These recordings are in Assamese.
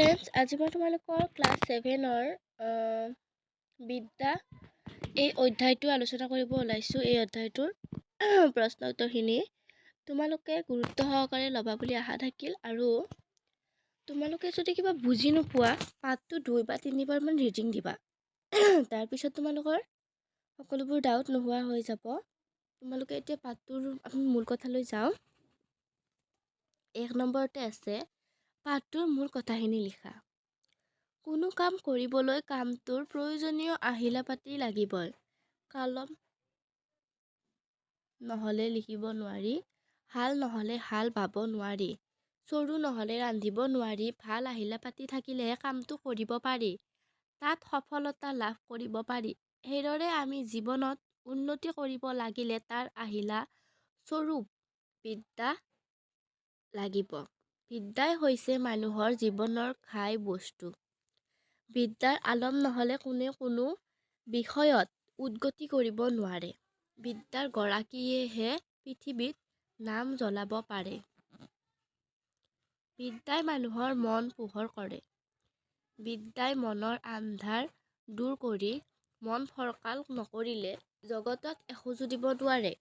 ফ্ৰেণ্ডছ, আজি মই তোমালোকৰ ক্লাছ 7ৰ বিদ্যা এই অধ্যায়টো আলোচনা কৰিব ওলাইছোঁ। এই অধ্যায়টোৰ প্ৰশ্ন উত্তৰখিনি তোমালোকে গুৰুত্ব সহকাৰে ল'বা বুলি আশা থাকিল। আৰু তোমালোকে যদি কিবা বুজি নোপোৱা পাঠটো 2 বা 3 বাৰমান ৰিডিং দিবা। তাৰপিছত তোমালোকৰ সকলোবোৰ ডাউট নোহোৱা হৈ যাব। তোমালোকে এতিয়া পাঠটোৰ আমি মূল কথালৈ যাওঁ। 1 নম্বৰতে আছে পাঠটোৰ মূল কথাখিনি লিখা। কোনো কাম কৰিবলৈ কামটোৰ প্ৰয়োজনীয় আহিলা পাতি লাগিবই। কলম নহ'লে লিখিব নোৱাৰি, হাল নহ'লে হাল বাব নোৱাৰি, চৰু নহ'লে ৰান্ধিব নোৱাৰি। ভাল আহিলা পাতি থাকিলেহে কামটো কৰিব পাৰি, তাত সফলতা লাভ কৰিব পাৰি। সেইদৰে আমি জীৱনত উন্নতি কৰিব লাগিলে তাৰ আহিলা স্বৰূপ বিদ্যা লাগিব। বিদ্যাই হৈছে মানুহৰ জীৱনৰ ঘাই বস্তু। বিদ্যাৰ আলম নহ'লে কোনো বিষয়ত উদ্গতি কৰিব নোৱাৰে। বিদ্যাৰ গৰাকীয়েহে পৃথিৱীত নাম জ্বলাব পাৰে। বিদ্যাই মানুহৰ মন পোহৰ কৰে। বিদ্যাই মনৰ আন্ধাৰ দূৰ কৰি মন ফৰকাল নকৰিলে জগতত এখোজো দিব নোৱাৰে।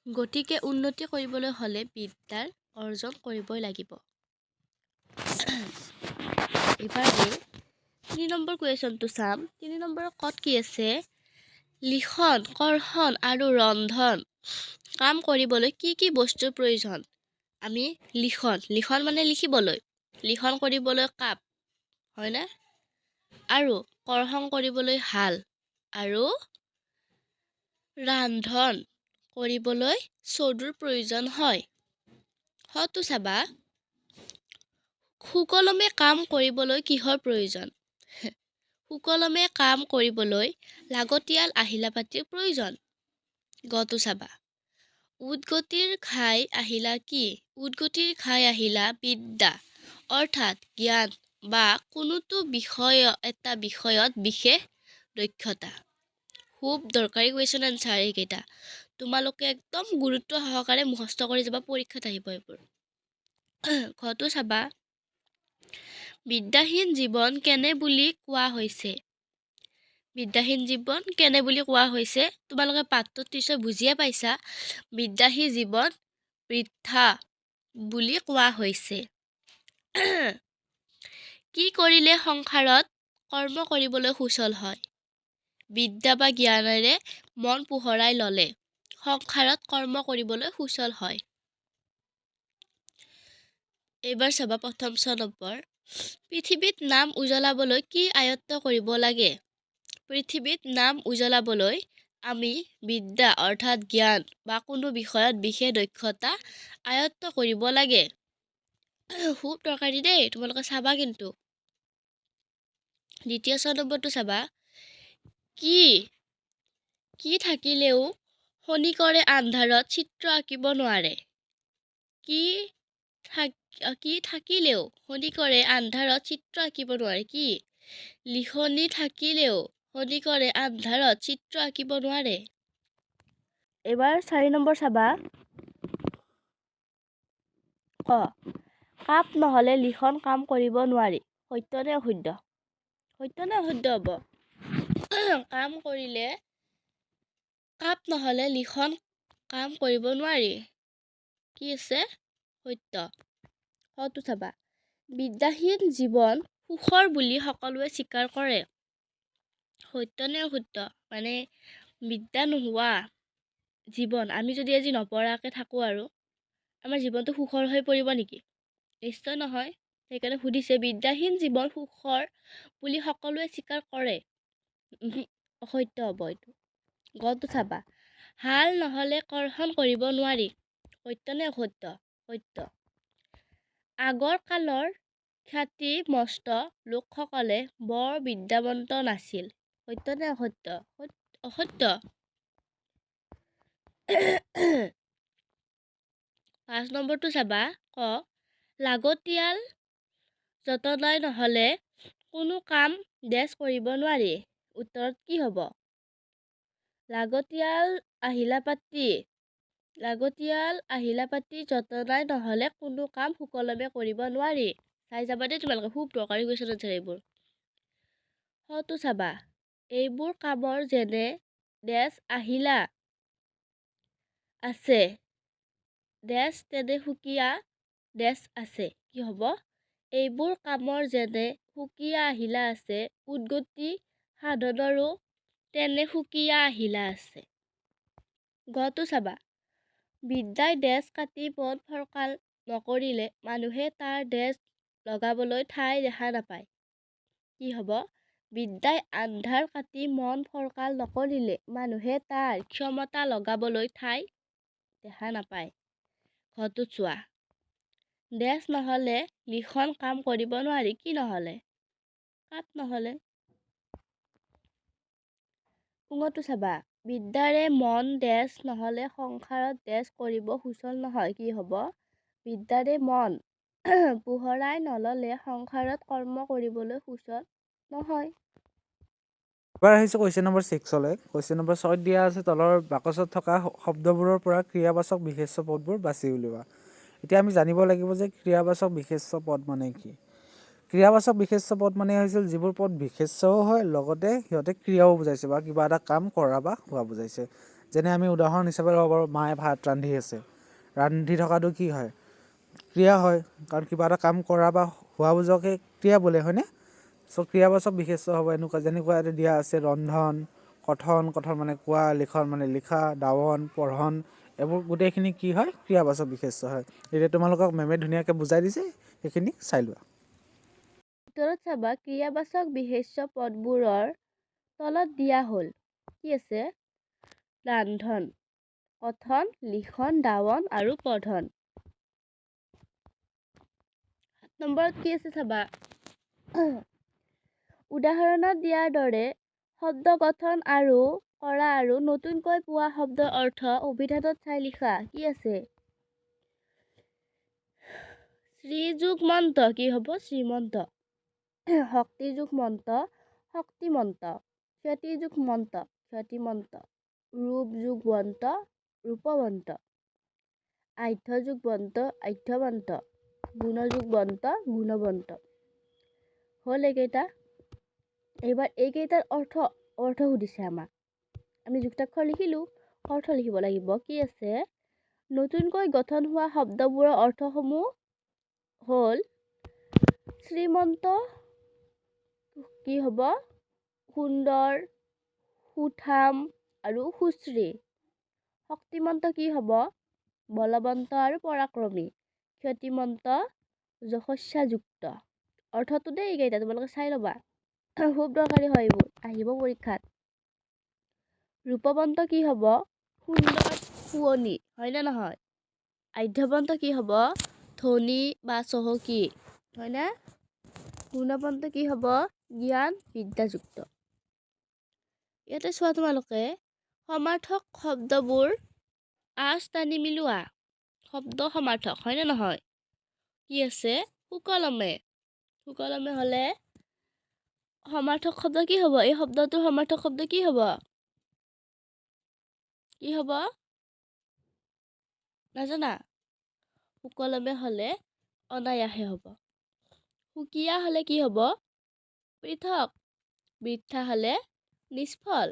গতিকে উন্নতি কৰিবলৈ হ'লে বিদ্যাৰ অৰ্জন কৰিবই লাগিব। এবাৰ 3 নম্বৰ কুৱেশ্যনটো চাম। 3 নম্বৰৰ ক'ত কি আছে? লিখন, কৰ্ষণ আৰু ৰন্ধন কাম কৰিবলৈ কি কি বস্তুৰ প্ৰয়োজন? আমি লিখন মানে লিখিবলৈ, লিখন কৰিবলৈ কাপ, হয়নে? আৰু কৰ্ষণ কৰিবলৈ হাল, আৰু ৰান্ধন কৰিবলৈ চৰুৰ প্ৰয়োজন হয়। হয়তো চাবা, সুকলমে কাম কৰিবলৈ কিহৰ প্ৰয়োজন? সুকলমে কাম কৰিবলৈ লাগতিয়াল আহিলা পাতিৰ প্ৰয়োজন। গটো চাবা, উদ্গতিৰ ঘাই আহিলা কি? উদ্গতিৰ ঘাই আহিলা বিদ্যা, অৰ্থাৎ জ্ঞান বা কোনোটো এটা বিষয়ত বিশেষ দক্ষতা। খুব দৰকাৰী কুৱেশ্যন আনচাৰ এইকেইটা। তোমালোকে একদম গুৰুত্ব সহকাৰে মুখস্থ কৰি যাবা, পৰীক্ষাত আহিব এইবোৰ। ঘটো চাবা, বিদ্যাহীন জীৱন কেনে বুলি কোৱা হৈছে? বিদ্যাহীন জীৱন কেনে বুলি কোৱা হৈছে? তোমালোকে পাঠটোত নিশ্চয় বুজিয়ে পাইছা। বিদ্যাহীন জীৱন বৃথা বুলি কোৱা হৈছে। কি কৰিলে সংসাৰত কৰ্ম কৰিবলৈ সুচল হয়? বিদ্যা বা জ্ঞানেৰে মন পোহৰাই ল'লে সংসাৰত কৰ্ম কৰিবলৈ সুচল হয়। এইবাৰ চাবা প্ৰথম 6 নম্বৰ। পৃথিৱীত নাম উজ্বলাবলৈ কি আয়ত্ত কৰিব লাগে? পৃথিৱীত নাম উজ্বলাবলৈ আমি বিদ্যা অৰ্থাৎ জ্ঞান বা কোনো বিষয়ত বিশেষ দক্ষতা আয়ত্ত কৰিব লাগে। খুব দৰকাৰী দেই, তোমালোকে চাবা কিন্তু। দ্বিতীয় 6 নম্বৰটো চাবা, কি থাকিলেও খনিকৰে আন্ধাৰত চিত্ৰ আঁকিব নোৱাৰে? কি থাকিলেও খনিকৰে আন্ধাৰত চিত্ৰ আঁকিব নোৱাৰে? কি? লিখনি থাকিলেও খনিকৰে আন্ধাৰত চিত্ৰ আঁকিব নোৱাৰে। এবাৰ 4 নম্বৰ চাবা, কাপ নহ'লে লিখন কাম কৰিব নোৱাৰি। সত্য নে অসত্য? সত্য নে অসত্য হ'ব? কাপ নহ'লে লিখন কাম কৰিব নোৱাৰি। কি আছে? সত্য। হয়তো চাবা, বিদ্যাহীন জীৱন সুখৰ বুলি সকলোৱে স্বীকাৰ কৰে। সত্য নে অসত্য? মানে বিদ্যা নোহোৱা জীৱন, আমি যদি আজি নপঢ়াকৈ থাকোঁ আৰু আমাৰ জীৱনটো সুখৰ হৈ পৰিব নেকি? নিশ্চয় নহয়। সেইকাৰণে সুধিছে, বিদ্যাহীন জীৱন সুখৰ বুলি সকলোৱে স্বীকাৰ কৰে। অসত্য হ'ব এইটো। গটো চাবা, হাল নহ'লে কৰ্ষণ কৰিব নোৱাৰি। সত্য নে অসত্য? সত্য। আগৰ কালৰ খ্যাতিমস্ত লোকসকলে বৰ বিদ্যাৱন্ত নাছিল। সত্য নে অসত্য? অসত্য। 5 নম্বৰটো চাবা, লাগতিয়াল যতনাই নহ'লে কোনো কাম দেশ কৰিব নোৱাৰি। উত্তৰত কি হ'ব? লাগতিয়াল আহিলা পাতি যতনাই নহ'লে কোনো কাম সুকলমে কৰিব নোৱাৰি। চাই যাবা দেই তোমালোকে, খুব দৰকাৰী কুৱেশ্যন আছে এইবোৰ। হয়তো চাবা, এইবোৰ কামৰ যেনে ডেছ আহিলা আছে, ডেছ তেনে সুকীয়া ডেছ আছে। কি হ'ব? এইবোৰ কামৰ যেনে সুকীয়া আহিলা আছে, উদ্গতি সাধনৰো তেনে সুকীয়া আহিলা আছে। গটো চাবা, বিদ্যাই ডেছ কাটি মন ফৰকাল নকৰিলে মানুহে তাৰ ডেছ লগাবলৈ ঠাই দেখা নাপায়। কি হ'ব? বিদ্যাই আন্ধাৰ কাটি মন ফৰকাল নকৰিলে মানুহে তাৰ ক্ষমতা লগাবলৈ ঠাই দেখা নাপায়। ঘৰটোত চোৱা, ডেছ নহ'লে লিখন কাম কৰিব নোৱাৰি। কি নহ'লে? কাপ নহ'লে। পুঙতো চাবা, বিদ্যাৰে মন ডেছ নহ'লে সংসাৰত ডেছ কৰিব সুচল নহয়। কি হ'ব? বিদ্যাৰে মন পোহৰাই নল'লে সংসাৰত কৰ্ম কৰিবলৈ সুচল নহয়। এবাৰ আহিছোঁ কুৱেশ্যন নম্বৰ 6লৈ। কুৱেশ্যন নম্বৰ 6 দিয়া আছে, তলৰ বাকচত থকা শব্দবোৰৰ পৰা ক্ৰিয়াবাচক বিশেষ্য পদবোৰ বাছি উলিওৱা। এতিয়া আমি জানিব লাগিব যে ক্ৰিয়াবাচক বিশেষ্য পদ মানে কি। ক্ৰিয়াবাচক বিশেষ্য পদ মানে হৈছিল যিবোৰ পদ বিশেষ্যও হয়, লগতে সিহঁতে ক্ৰিয়াও বুজাইছে বা কিবা এটা কাম কৰা বা হোৱা বুজাইছে। যেনে আমি উদাহৰণ হিচাপে ল'ব পাৰোঁ, মায়ে ভাত ৰান্ধি আছে। ৰান্ধি থকাটো কি হয়? ক্ৰিয়া হয়, কাৰণ কিবা এটা কাম কৰা বা হোৱা বুজোৱাকে ক্ৰিয়া বোলে, হয়নে? চ' ক্ৰিয়াবাচক বিশেষ্য হ'ব এনেকুৱা, যেনেকুৱা এটা দিয়া আছে ৰন্ধন, কথন, কথন মানে কোৱা, লিখন মানে লিখা, দাৱন, পঢ়ন, এইবোৰ গোটেইখিনি কি হয়? ক্ৰিয়াবাচক বিশেষ্য হয়। এতিয়া তোমালোকক মেমে ধুনীয়াকৈ বুজাই দিছে, সেইখিনি চাই লোৱা। উত্তৰত চাবা, ক্ৰিয়াবাচক বিশেষ্য পদবোৰৰ তলত দিয়া হ'ল। কি আছে? ৰান্ধন, কথন, লিখন, দাৱন আৰু পঢ়ন। 7 নম্বৰত কি আছে চাবা, উদাহৰণত দিয়াৰ দৰে শব্দ গঠন আৰু কৰা আৰু নতুনকৈ পোৱা শব্দৰ অৰ্থ অভিধানত চাই লিখা। কি আছে? শ্ৰীযুগ মন্ত, কি হ'ব? শ্ৰীমন্ত। শক্তিযুগ মন্ত, শক্তিমন্ত। ক্ষতিযুগ মন্ত, ক্ষতিমন্ত। ৰূপযুগ বন্ত, ৰূপবন্ত। আধ্যযুগ বন্ত, আধ্যবন্ত। গুণযুগ বন্ত, গুণবন্ত। হ'ল এইকেইটা। এইবাৰ এইকেইটাৰ অৰ্থ সুধিছে আমাক। আমি যুক্তাক্ষৰ লিখিলোঁ, অৰ্থ লিখিব লাগিব। কি আছে? নতুনকৈ গঠন হোৱা শব্দবোৰৰ অৰ্থসমূহ হ'ল শ্ৰীমন্ত, কি হ'ব? সুন্দৰ, সুঠাম আৰু সুশ্ৰী। শক্তিমন্ত কি হ'ব? বলৱন্ত আৰু পৰাক্ৰমী। ক্ষতিমন্ত, যশস্যাযুক্ত। অৰ্থটো দেই এইকেইটা, তোমালোকে চাই ল'বা, খুব দৰকাৰী হয় এইবোৰ, আহিব পৰীক্ষাত। ৰূপবন্ত কি হ'ব? সুন্দৰ, শুৱনি, হয়নে নহয়? আধ্যবন্ত কি হ'ব? ধনী বা চহকী, হয়নে? গুণবন্ত কি হ'ব? জ্ঞান বিদ্যাযুক্ত। ইয়াতে চোৱা তোমালোকে, সমাৰ্থক শব্দবোৰ আঁচ টানি মিলোৱা। শব্দ সমাৰ্থক, হয়নে নহয়? কি আছে? সুকলমে। সুকলমে হ'লে সমাৰ্থক শব্দ কি হ'ব? এই শব্দটোৰ সমাৰ্থক শব্দ কি হ'ব? কি হ'ব? নাজানা? সুকলমে হ'লে অনায়াসে হ'ব। সুকীয়া হ'লে কি হ'ব? পৃথক। বৃথা হ'লে নিষ্ফল।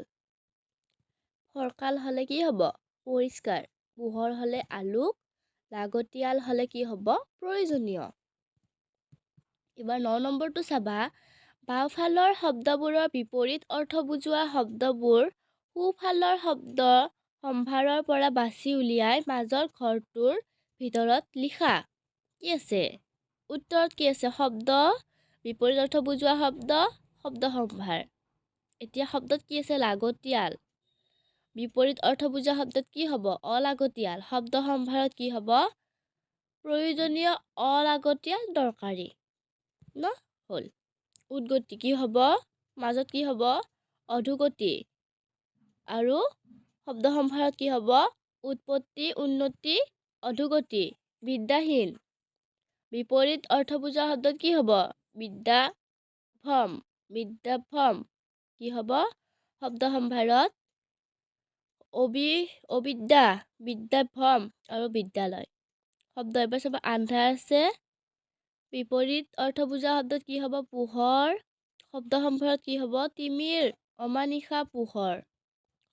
ফৰকাল হ'লে কি হ'ব? পৰিষ্কাৰ। পোহৰ হ'লে আলোক। লাগতিয়াল হ'লে কি হ'ব? প্ৰয়োজনীয়। এবাৰ 9 নম্বৰটো চাবা, বাওঁফালৰ শব্দবোৰৰ বিপৰীত অৰ্থ বুজোৱা শব্দবোৰ সোঁফালৰ শব্দ সম্ভাৰৰ পৰা বাছি উলিয়াই মাজৰ ঘৰটোৰ ভিতৰত লিখা। কি আছে? উত্তৰত কি আছে? শব্দ বিপৰীত অৰ্থ বুজোৱা শব্দ, শব্দ সম্ভাৰ। এতিয়া শব্দত কি আছে? লাগতিয়াল। বিপৰীত অৰ্থ বুজোৱা শব্দত কি হ'ব? অলাগতিয়াল। শব্দ সম্ভাৰত কি হ'ব? প্ৰয়োজনীয়, অলাগতিয়াল, দৰকাৰী। ন হ'ল। উদ্গতি কি হ'ব? মাজত কি হ'ব? অধোগতি। আৰু শব্দ সম্ভাৰত কি হ'ব? উৎপত্তি, উন্নতি, অধোগতি। বিদ্যাহীন। বিপৰীত অৰ্থ বুজোৱা শব্দত কি হ'ব? বিদ্যাভ্ৰম। বিদ্যাভ্ৰম কি হ'ব? শব্দ সম্ভাৰত অবিদ্যা, বিদ্যাভ্ৰম আৰু বিদ্যালয়। শব্দ এবাৰ চাবা, আন্ধাৰ আছে, বিপৰীত অৰ্থ বুজা শব্দত কি হ'ব? পোহৰ। শব্দ সম্ভাৰত কি হ'ব? তিমিৰ, অমানিশা, পোহৰ।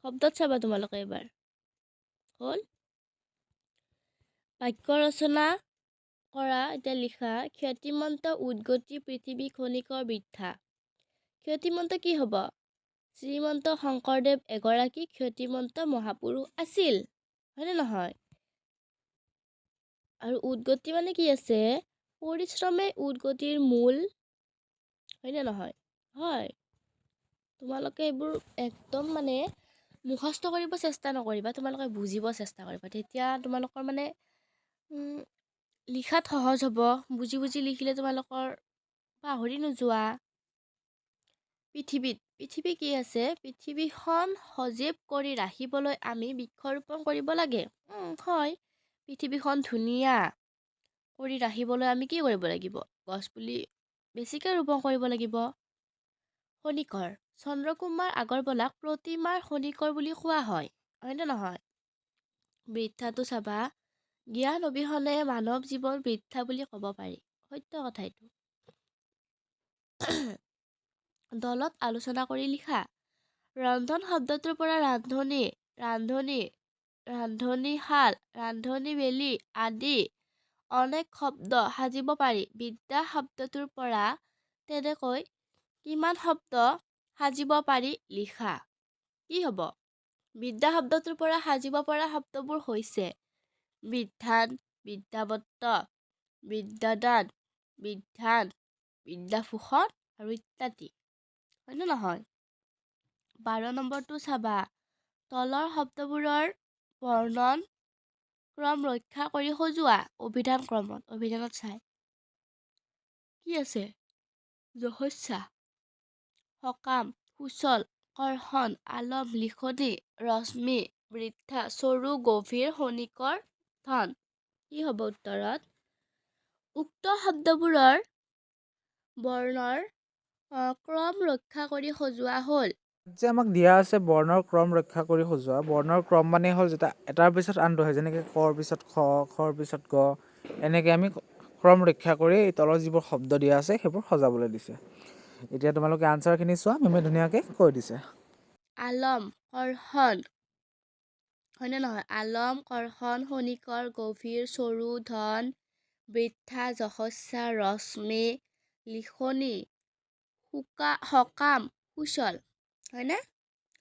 শব্দত চাবা তোমালোকে এবাৰ। হ'ল? বাক্য ৰচনা কৰা, এতিয়া লিখা। খ্যাতিমন্ত উদ্গতি পৃথিৱী খনিকৰ বৃদ্ধা। খ্যাতিমন্ত কি হ'ব? শ্ৰীমন্ত শংকৰদেৱ এগৰাকী খ্যাতিমন্ত মহাপুৰুষ আছিল, হয়নে নহয়? আৰু উদ্গতি মানে কি আছে? পৰিশ্ৰমে উদ্গতিৰ মূল, হয়নে নহয়? হয়। তোমালোকে এইবোৰ একদম মানে মুখস্থ কৰিব চেষ্টা নকৰিবা, তোমালোকে বুজিব চেষ্টা কৰিবা। তেতিয়া তোমালোকৰ মানে লিখাত সহজ হ'ব। বুজি বুজি লিখিলে তোমালোকৰ পাহৰি নোযোৱা। পৃথিৱী কি আছে? পৃথিৱীখন সজীৱ কৰি ৰাখিবলৈ আমি বৃক্ষৰোপণ কৰিব লাগে। হয়, পৃথিৱীখন ধুনীয়া কৰি ৰাখিবলৈ আমি কি কৰিব লাগিব? গছপুলি বেছিকৈ ৰোপণ কৰিব লাগিব। খনিকৰ, চন্দ্ৰকুমাৰ আগৰৱালাক প্ৰতিমাৰ খনিকৰ বুলি কোৱা হয়, হয়নে নহয়? বৃদ্ধাটো চাবা। জ্ঞান অবিহনে মানৱ জীৱন বৃদ্ধা বুলি ক'ব পাৰি। সত্য কথা এইটো। দলত আলোচনা কৰি লিখা। ৰন্ধন শব্দটোৰ পৰা ৰান্ধনীশাল, ৰান্ধনী বেলি আদি অনেক শব্দ সাজিব পাৰি। বিদ্যা শব্দটোৰ পৰা তেনেকৈ কিমান শব্দ সাজিব পাৰি লিখা। কি হ'ব? বিদ্যা শব্দটোৰ পৰা সাজিব পৰা শব্দবোৰ হৈছে বিধান, বিদ্যাৱত্ত, বিদ্যাদান, বিধান, বিদ্যাভূষণ আৰু ইত্যাদি, হয়নে নহয়? 12 নম্বৰটো চাবা। তলৰ শব্দবোৰৰ বৰ্ণন ক্ৰম ৰক্ষা কৰি সজোৱা। অভিধান ক্ৰমত, অভিধানত চাই কি আছে? যশস্যা, সকাম, সুচল, কৰ্ষণ, আলম, লিখনি, ৰশ্মি, বৃদ্ধা, চৰু, গভীৰ, খনিকৰ, ধন। কি হ'ব উত্তৰত? উক্ত শব্দবোৰৰ বৰ্ণৰ ক্ৰম ৰক্ষা কৰি সজোৱা হ'ল। যে আমাক দিয়া আছে বৰ্ণৰ ক্ৰম ৰক্ষা কৰি সজোৱা। বৰ্ণৰ ক্ৰম মানে হ'ল যেতিয়া এটাৰ পিছত আনটো হয়, যেনেকৈ কৰ পিছত খ, খৰ পিছত গ, এনেকৈ আমি ক্ৰম ৰক্ষা কৰি তলৰ যিবোৰ শব্দ দিয়া আছে সেইবোৰ সজাবলৈ দিছে। এতিয়া তোমালোকে আনচাৰখিনি চোৱা, মেমে ধুনীয়াকৈ কৈ দিছে। আলম, কৰ্ষণ, হয়নে নহয়? আলম, কৰ্ষণ, খনিকৰ, গভীৰ, চৰু, ধন, বৃদ্ধা, যশস্যা, ৰশ্মি, লিখনি, সকাম, সুচল, হয়নে?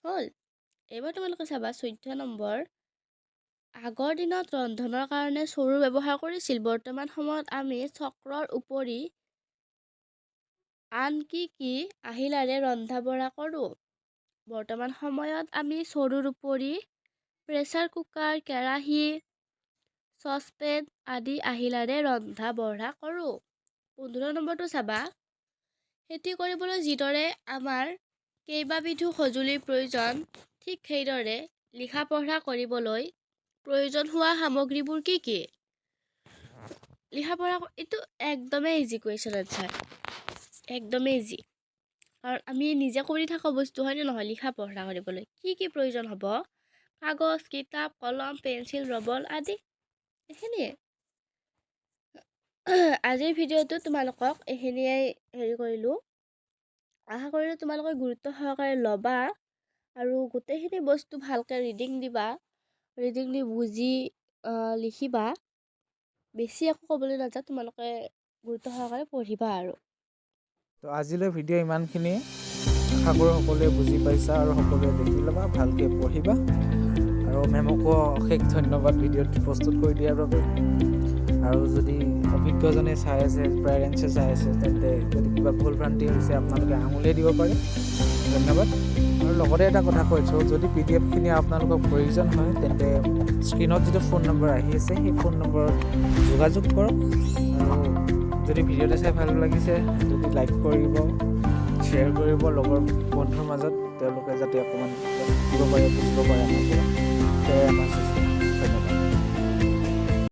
হ'ল? এইবাৰ তোমালোকে চাবা 14 নম্বৰ। আগৰ দিনত ৰন্ধনৰ কাৰণে চৰু ব্যৱহাৰ কৰিছিল। বৰ্তমান সময়ত আমি চক্ৰৰ উপৰি আন কি আহিলাৰে ৰন্ধা বঢ়া কৰোঁ? বৰ্তমান সময়ত আমি চৰুৰ উপৰি প্ৰেছাৰ কুকাৰ, কেৰাহী, চচপেন আদি আহিলাৰে ৰন্ধা বঢ়া কৰোঁ। 15 নম্বৰটো চাবা। খেতি কৰিবলৈ যিদৰে আমাৰ কেইবাবিধো সঁজুলিৰ প্ৰয়োজন, ঠিক সেইদৰে লিখা পঢ়া কৰিবলৈ প্ৰয়োজন হোৱা সামগ্ৰীবোৰ কি কি? লিখা পঢ়া এইটো একদমেই ইজি কুৱেশ্যন আনচাৰ, একদমেই ইজি। কাৰণ আমি নিজে কৰি থকা বস্তু, হয়নে নহয়? লিখা পঢ়া কৰিবলৈ কি কি প্ৰয়োজন হ'ব? কাগজ, কিতাপ, কলম, পেঞ্চিল, ৰবৰ আদি। এইখিনিয়ে। আজিৰ ভিডিঅ'টো তোমালোকক এইখিনিয়ে কৰিলোঁ। আশা কৰিলোঁ তোমালোকে গুৰুত্ব সহকাৰে ল'বা আৰু গোটেইখিনি বস্তু ভালকৈ ৰিডিং দিবা। ৰিডিং দি বুজি লিখিবা। বেছি একো ক'বলৈ নাযাওঁ, তোমালোকে গুৰুত্ব সহকাৰে পঢ়িবা আৰু। তো আজিলৈ ভিডিঅ' ইমানখিনিয়ে। আশা কৰোঁ সকলোৱে বুজি পাইছা আৰু সকলোৱে দেখি ল'বা, ভালকৈ পঢ়িবা। আৰু মেমকো অশেষ ধন্যবাদ ভিডিঅ'টো প্ৰস্তুত কৰি দিয়াৰ বাবে। আৰু যদি অভিজ্ঞজনে চাই আছে, পেৰেণ্টছে চাই আছে, তেন্তে যদি কিবা ভুল ভ্ৰান্তি হৈছে আপোনালোকে আঙুলিয়াই দিব পাৰে। ধন্যবাদ। আৰু লগতে এটা কথা কৈছোঁ, যদি PDF-খিনি আপোনালোকক প্ৰয়োজন হয়, তেন্তে স্ক্ৰীণত যিটো ফোন নম্বৰ আহি আছে সেই ফোন নম্বৰত যোগাযোগ কৰক। আৰু যদি ভিডিঅ'টো চাই ভাল লাগিছে, যদি লাইক কৰিব, শ্বেয়াৰ কৰিব লগৰ বন্ধুৰ মাজত, তেওঁলোকে যাতে অকণমান শিকিব পাৰে, বুজিব পাৰে আমাৰ পৰা। সেয়াই আমাৰ চেষ্টা। ধন্যবাদ।